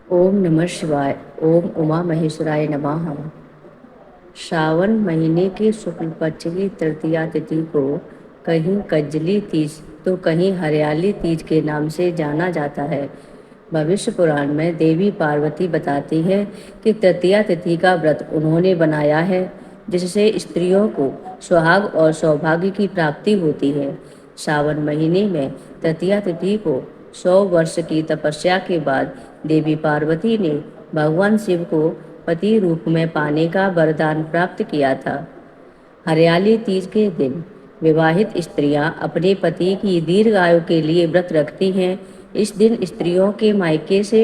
ओम नमः शिवाय। ओम उमा महेश्वराय नमः। श्रावण महीने की शुक्ल पक्ष की तृतीया तिथि को कहीं कजली तीज तो कहीं हरियाली तीज के नाम से जाना जाता है। भविष्य पुराण में देवी पार्वती बताती है कि तृतीया तिथि का व्रत उन्होंने बनाया है, जिससे स्त्रियों को सुहाग और सौभाग्य की प्राप्ति होती है। श्रावण महीने में तृतीया तिथि को 100 वर्ष की तपस्या के बाद देवी पार्वती ने भगवान शिव को पति रूप में पाने का वरदान प्राप्त किया था। हरियाली तीज के दिन विवाहित स्त्रियां अपने पति की दीर्घायु के लिए व्रत रखती हैं। इस दिन स्त्रियों के मायके से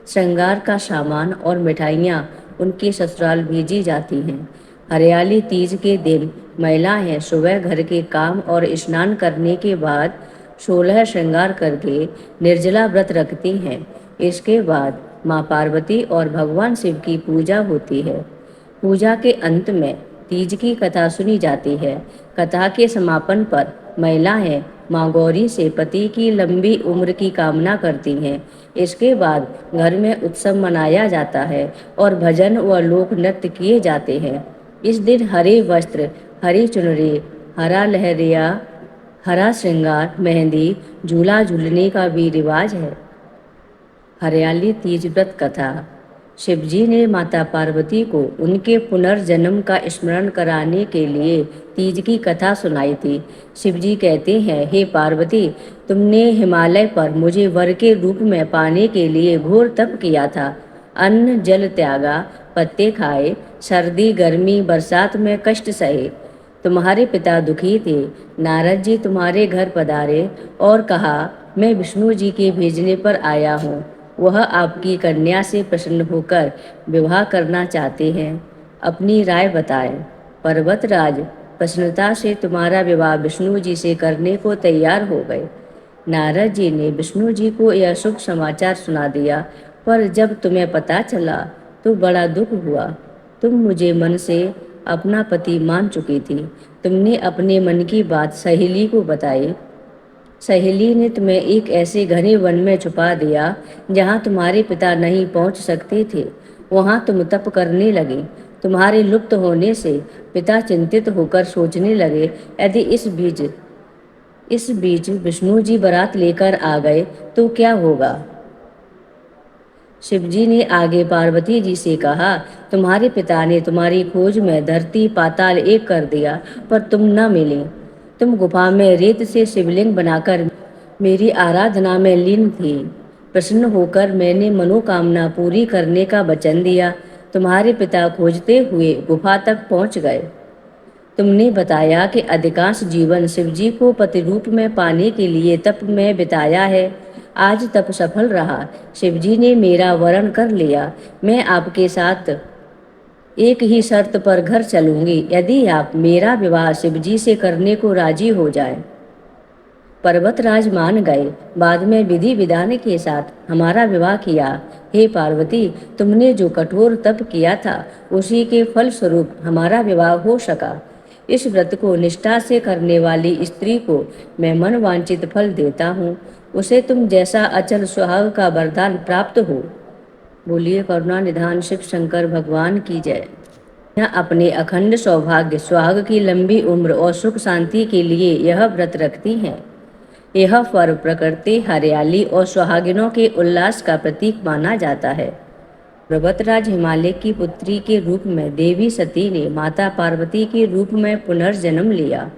श्रृंगार का सामान और मिठाइयाँ उनके ससुराल भेजी जाती हैं। हरियाली तीज के दिन महिलाएं सुबह घर के काम और स्नान करने के बाद 16 श्रृंगार करके निर्जला व्रत रखती हैं। इसके बाद माँ पार्वती और भगवान शिव की पूजा होती है। पूजा के अंत में तीज की कथा सुनी जाती है। कथा के समापन पर महिलाएं माँ गौरी से पति की लंबी उम्र की कामना करती हैं। इसके बाद घर में उत्सव मनाया जाता है और भजन व लोक नृत्य किए जाते हैं। इस दिन हरे वस्त्र, हरी चुनरी, हरा लहरिया, हरा श्रृंगार, मेहंदी, झूला झूलने का भी रिवाज है। हरियाली तीज व्रत कथा। शिवजी ने माता पार्वती को उनके पुनर्जन्म का स्मरण कराने के लिए तीज की कथा सुनाई थी। शिवजी कहते हैं, हे पार्वती, तुमने हिमालय पर मुझे वर के रूप में पाने के लिए घोर तप किया था। अन्न जल त्यागा, पत्ते खाए, सर्दी गर्मी बरसात में कष्ट सहे। तुम्हारे पिता दुखी थे। नारद जी तुम्हारे घर पधारे और कहा, मैं विष्णु जी के भेजने पर आया हूँ। वह आपकी कन्या से प्रसन्न होकर विवाह करना चाहते हैं। अपनी राय बताएं। पर्वतराज प्रसन्नता से तुम्हारा विवाह विष्णु जी से करने को तैयार हो गए। नारद जी ने विष्णु जी को यह शुभ समाचार सुना दिया, पर जब तुम्हें पता चला तो बड़ा दुख हुआ। तुम मुझे मन से अपना पति मान चुकी थी। तुमने अपने मन की बात सहेली को बताई। सहेली ने तुम्हें एक ऐसे घने वन में छुपा दिया जहाँ तुम्हारे पिता नहीं पहुँच सकते थे। वहाँ तुम तप करने लगे। तुम्हारे लुप्त होने से पिता चिंतित होकर सोचने लगे, यदि इस बीच विष्णु जी बारात लेकर आ गए तो क्या होगा। शिवजी ने आगे पार्वती जी से कहा, तुम्हारे पिता ने तुम्हारी खोज में धरती पाताल एक कर दिया, पर तुम न मिले। तुम गुफा में रेत से शिवलिंग बनाकर मेरी आराधना में लीन थी। प्रसन्न होकर मैंने मनोकामना पूरी करने का वचन दिया। तुम्हारे पिता खोजते हुए गुफा तक पहुंच गए। तुमने बताया कि अधिकांश जीवन शिवजी को पति रूप में पाने के लिए तप में बिताया है। आज तप सफल रहा। शिवजी ने मेरा वरण कर लिया। मैं आपके साथ एक ही शर्त पर घर चलूंगी, यदि आप मेरा विवाह शिवजी से करने को राजी हो जाए। पर्वतराज मान गए। बाद में विधि विधान के साथ हमारा विवाह किया। हे पार्वती, तुमने जो कठोर तप किया था उसी के फल स्वरूप हमारा विवाह हो सका। इस व्रत को निष्ठा से करने वाली स्त्री को मैं मन वांछित फल देता हूँ। उसे तुम जैसा अचल सुहाग का वरदान प्राप्त हो। बोलिए करुणा निधान शिव शंकर भगवान की जय। यह अपने अखंड सौभाग्य, सुहाग की लंबी उम्र और सुख शांति के लिए यह व्रत रखती हैं। यह पर्व प्रकृति, हरियाली और सुहागिनों के उल्लास का प्रतीक माना जाता है। पर्वतराज हिमालय की पुत्री के रूप में देवी सती ने माता पार्वती के रूप में पुनर्जन्म लिया।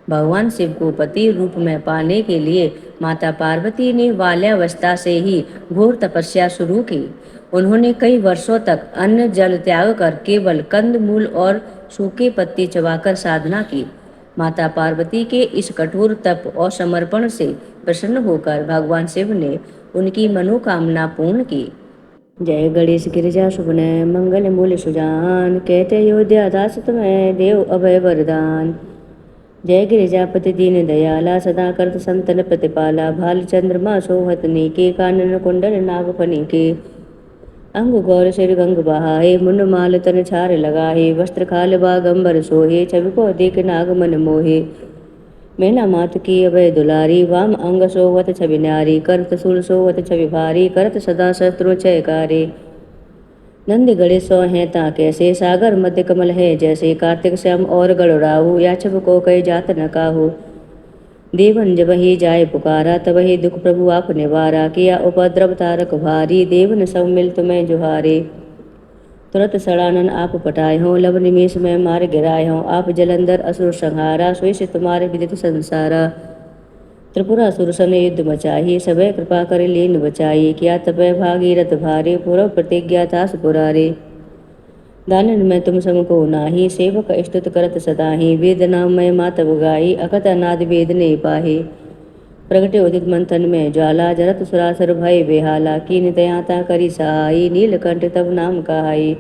भगवान शिव को पति रूप में पाने के लिए माता पार्वती ने बाल्यावस्था से ही घोर तपस्या शुरू की। उन्होंने कई वर्षों तक अन्न जल त्याग कर केवल कंद मूल और सूखे पत्ते चबाकर साधना की। माता पार्वती के इस कठोर तप और समर्पण से प्रसन्न होकर भगवान शिव ने उनकी मनोकामना पूर्ण की। जय गणेश गिरिजा शुभनय मंगल मूल सुजान, कहते अयोध्या दास तुम्हें देव अभय वरदान। जय गिरिजापति दीन दयाला, सदा करत संतन प्रतिपाला। भाल चंद्रमा सोहत नीके, कानन कुंडल नाग फनीके। अंग गौर सिर गंग बहाए, मुंड माल तन छार लगाए। वस्त्र खाल बागंबर सोहे, छवि को देख नाग मन मोहे। मेला मात की अभय दुलारी, वाम अंग सोवत छवि न्यारी, करत सुर सोवत छवि भारी, करत सदा शत्रु जयकारी। नंद गड़े सो हैं ताके से, सागर मध्य कमल है जैसे, कार्तिक श्याम और गढ़ राहु, या छब को कई जात न काहू। देवन जब ही जाय पुकारा, तब ही दुख प्रभु आप निवारा, किया उपद्रव तारक भारी, देवन सब मिल तुम्हें जुहारे। तुरत सड़ानन आप पटाए हों, लब निमेष में मार गिराए हों, आप जलंधर असुर संहारा, सोई से तुम्हारे विदित संसारा। त्रिपुरासुर सन युद्ध मचाही, सबे कृपा कर लीन बचाई, किया तपय भागीरथ भारी, पूर्व प्रतिज्ञा तास पुरारे। दानन में तुम समको नाही, सेवक स्तुत करत सदाही, वेद नाम में मातव गाई, अकत अनाद वेद ने पाही। प्रगटे उदित मंथन में ज्वाला, जरत सुरासुर भय बेहाला, कीन दयाता करी सहाई, नीलकंठ तब नाम कहाई।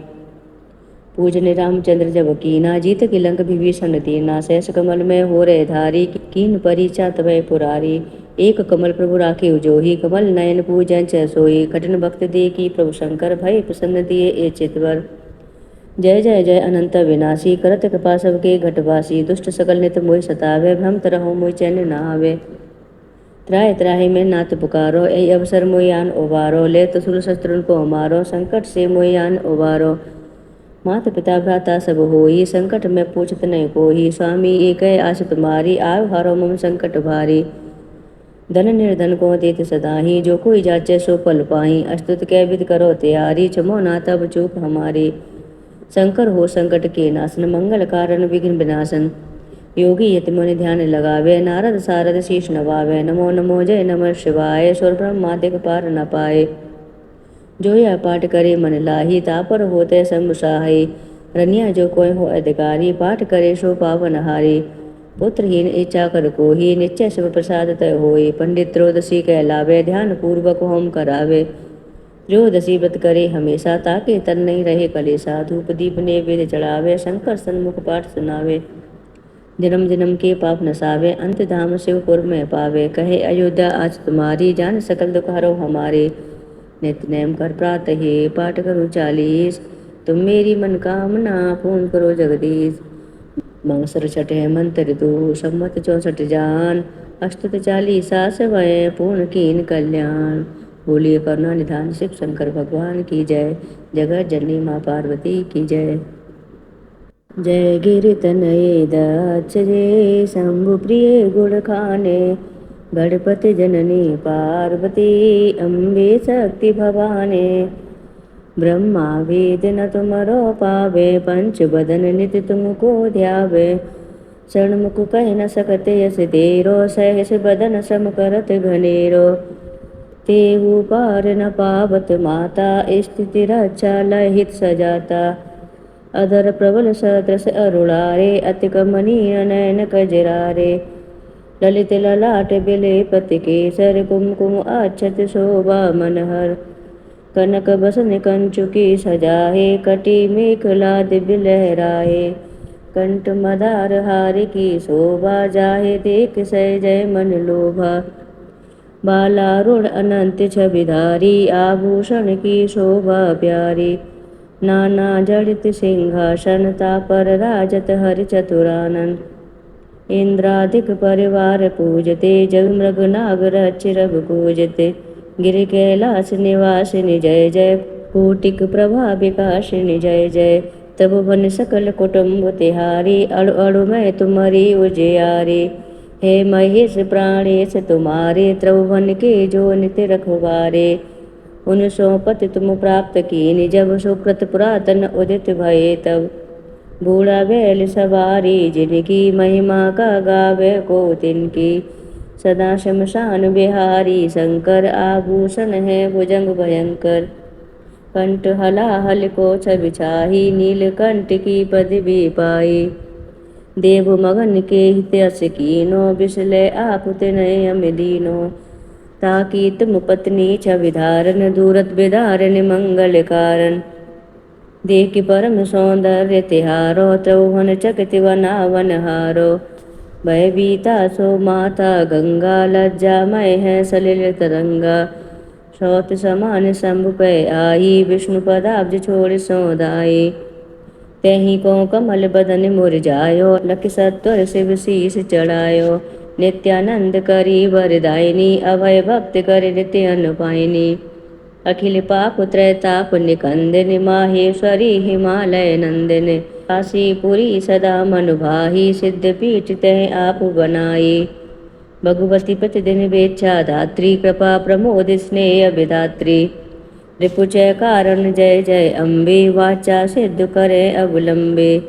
पूजने रामचंद्र जब कीना, जीत के लंक विभीषण दीना, सहस कमल में हो रे धारी, कीन परिचा तवै पुरारी। एक कमल प्रभु राखे उजोही, कमल नयन पूजन च सोई, कठिन भक्त दे की प्रभु शंकर, भय प्रसन्न दिए ए चितवर। जय जय जय अनंत विनाशी, करत कृपा सबके घटवासी, दुष्ट सकल नित मोहि सतावे, भ्रमत रहु मोहि चैन न आवे। त्राहि त्राहि में नाथ पुकारो, ऐ अवसर मोहि आन उबारो, ले असुर शस्त्रन को मारो, संकट से मोहि आन उबारो। मात पिता भ्राता सब होई, संकट में पूछत नहीं कोई, स्वामी एक आस तुम्हारी, आव हारो मम संकट भारी। धन निर्धन को देत सदाही, जो कोई जाचे सो पल पाही, अस्तुत कै विद करो तैयारी, छमो ना तब चूक हमारी। शंकर हो संकट के नाशन, मंगल कारण विघ्न विनाशन। योगी यति मुनि ध्यान लगावे, नारद सारद शीश नवावे, नमो नमो जय नमः शिवाय, स्वर ब्रह्मादिक पार न पाए। जो यह पाठ करे मन लाही, तापर होते शंभु सहाय। रनिया जो कोई हो अधिकारी, पाठ करे सो पावन हारी। पुत्रहीन इच्छा कर कोही, निश्चय शिव प्रसाद तय होई, पंडित त्रयोदशी कहलावे, ध्यान पूर्वक होम करावे। त्रयोदशी व्रत करे हमेशा, ताके तन नहीं रहे कलेसा, धूप दीप नैवेद्य चढ़ावे, शंकर सन्मुख पाठ सुनावे। जन्म जन्म के पाप नसावे, अंत धाम शिवपुर में पावे, कहे अयोध्या आज तुम्हारी, जान सकल दुख हरो हमारे। नित्य नेम कर प्रातः ही पाठ करो 40, तुम मेरी मनोकामना पूर्ण करो जगदीश। मंगसर छठे मंत्र दो, सम्मत 64 जान, अष्टुत 40 सवय पूर्ण कीन कल्याण। बोलिए करुणा निधान शिव शंकर भगवान की जय, जगत जननी माँ पार्वती की जय। जय गिरि तनये दक्ष रे, शंभु प्रिय गुण खाने, गणपति जननी पार्वती, अम्बे शक्ति भवाने। ब्रह्मा वेद न तुमरो पावे, पंच बदन नित तुमको ध्यावे। षणमुख कह न सकते यस तेरो, सहस बदन सम करत घनेरो। तेहु पार न पावत माता, स्थिति रक्षा लहित सजाता। अधर प्रबल सदृश अरुणारे, अति कमनीय नयन कजरारे। ललित ललाट बिलेपति केसर, कुमकुम अक्षत शोभा मनहर। कनक बसन कंचुकी सजाहे, कटी मेखला दिव्य लहराए। कंठ मदार हार की शोभा, जाहे देख सै जय मन लोभा। बालारूढ़ अनंत छविधारी, आभूषण की शोभा प्यारी। नाना जड़ित सिंहासन, तापर राजत हरि चतुरानन। इंद्रादिक परिवार पूजते, जग मृग नाग रक्ष रघु पूजते। गिरि कैलास निवासिनी जय जय, कोटिक प्रभा विकासिनी जय जय। तब वन सकल कुटुम्ब तिहारी, अड़ु अड़ु मैं तुम्हारी उजियारी। हे महेश प्राणेश तुम्हारे, त्रिभुवन के जो नित्य रखवारे। उन पति तुम प्राप्त कीन, जब सुकृत पुरातन उदित भये तब। बूढ़ा बैल सवारी जिनकी, महिमा का गावे को तिनकी। सदा शमशान बिहारी शंकर, आभूषण है भुजंग भयंकर। कंठ हलाहल को छवि छाही, नीलकंठ की पदवी पाई। देव मगन के हितयस कीनो, बिसले आप तिनय अमिदीनो। ताकि तुम पत्नी छवि धारण, दूरत विदारण मंगल कारण। देख परम सौंदर्य तिहारो, त्रिभुवन चकित वनावन हारो। भयभीता सो माता गंगा, लज्जामय है सलिल तरंगा। सौत समान शंभु पे आई, विष्णु पदाब्ज छोड़ सौदाई। तेहि को कमल बदन मुरझायो, लख सत्वर शिव शीस चढ़ायो। नित्यानंद करी वरदायिनी, अभय भक्त कर नित्य अनुपायिनी। अखिल पाप त्रैताप निकंदन, माहेश्वरी हिमालय नंदन। काशीपुरी सदा मन भाही, सिद्ध पीठ तह आप बनाई। भगवती प्रतिदिन वेच्छा धात्री, कृपा प्रमोद स्नेह विधात्री। रिपुजय कारण जय जय अम्बे, वाचा सिद्ध करे अवलंबे।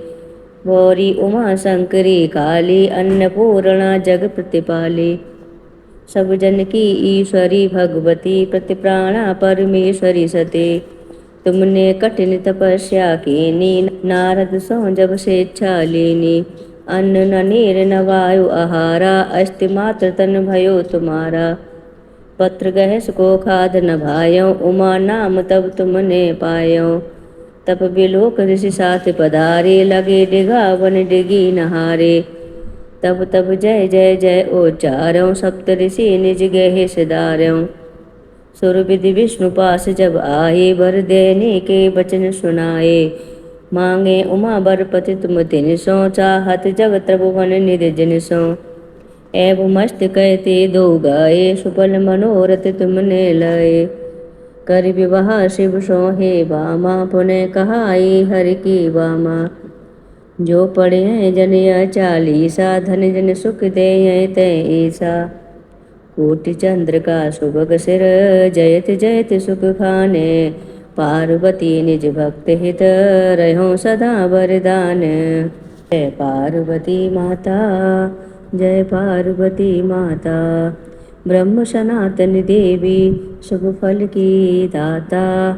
गौरी उमा शंकरी काली, अन्नपूर्णा जग प्रतिपाली। सब जन की ईश्वरी भगवती, प्रतिप्राणा परमेश्वरी सती। तुमने कठिन तपस्या कीनी, नारद सो जब स्वेच्छा लीनी। अन्न न नीर न वायु आहारा, अस्ति मात्र तन भयो तुम्हारा। पत्र गहस को खाद न भायो, उमा नाम तब तुमने पायो। तप बिलोक ऋषि साथ पधारे, लगे डिगावन डिगी नहारे। तब तब जय जय जय उच्चार्यों, सप्त ऋषि निज गहे सिधार्यों। सुर विधि विष्णु पास जब आए, वर देने के वचन सुनाए। मांगे उमा बरपति तुम तिन सो, चाहत जग त्रिभुवन निर्जन सो। एव मस्त कहते दो गाये, सुफल मनोरथ तुमने लाए। कर विवाह शिव सोहे बामा, पुनः कहाई हरि की बामा। जो पढ़े हैं जन यह चालीसा, धन जन सुख दे ते ईसा। कोटि चंद्र का सुभग सिर, जयत जयत सुख खाने। पार्वती निज भक्त हित, रहो सदा वरदान। जय पार्वती माता, जय पार्वती माता। ब्रह्म सनातन देवी, शुभ फल की दाता।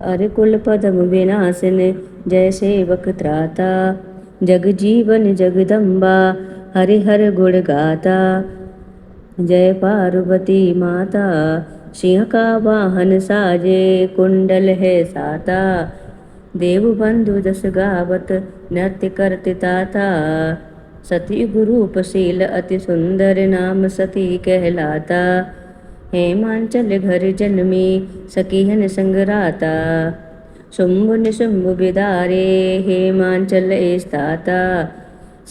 अर कुल पदम विनाशन, जय सेवक त्राता। जग जीवन जगदम्बा, हरि हर गुण गाता। जय पार्वती माता, सिंह का वाहन साजे, कुंडल है साता। देव बंधु जस गावत, नृत्य करते ताता। सती गुरूप शील अति सुंदर, नाम सती कहलाता। हेमांचल घर जन्मी, सकीहन संगराता। शुंभ निशुंभ बिदारे, हेमांचल स्थाता।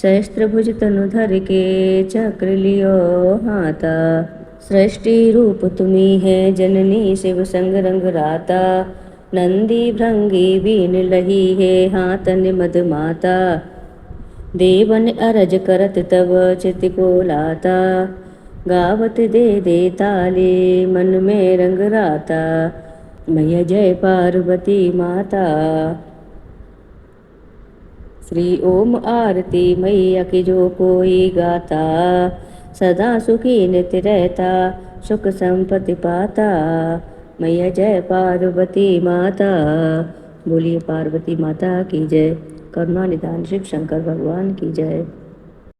सहस्त्र भुज तनु धर के, चक्र लियो हाथा। सृष्टि रूप तुम्ही है जननी, शिव संग रंग राता। नंदी भृंगी बीन लही है, हाथन मद माता। देवन अरज करत तब, चित को लाता। गावत दे दे ताले, मन में रंग राता। मैया जय पार्वती माता। श्री ओम आरती मैया की जो कोई गाता। सदा सुखी नित्य रहता, सुख संपत्ति पाता। मैया जय पार्वती माता। बोलिए पार्वती माता की जय। करुणा निधान शिव शंकर भगवान की जय।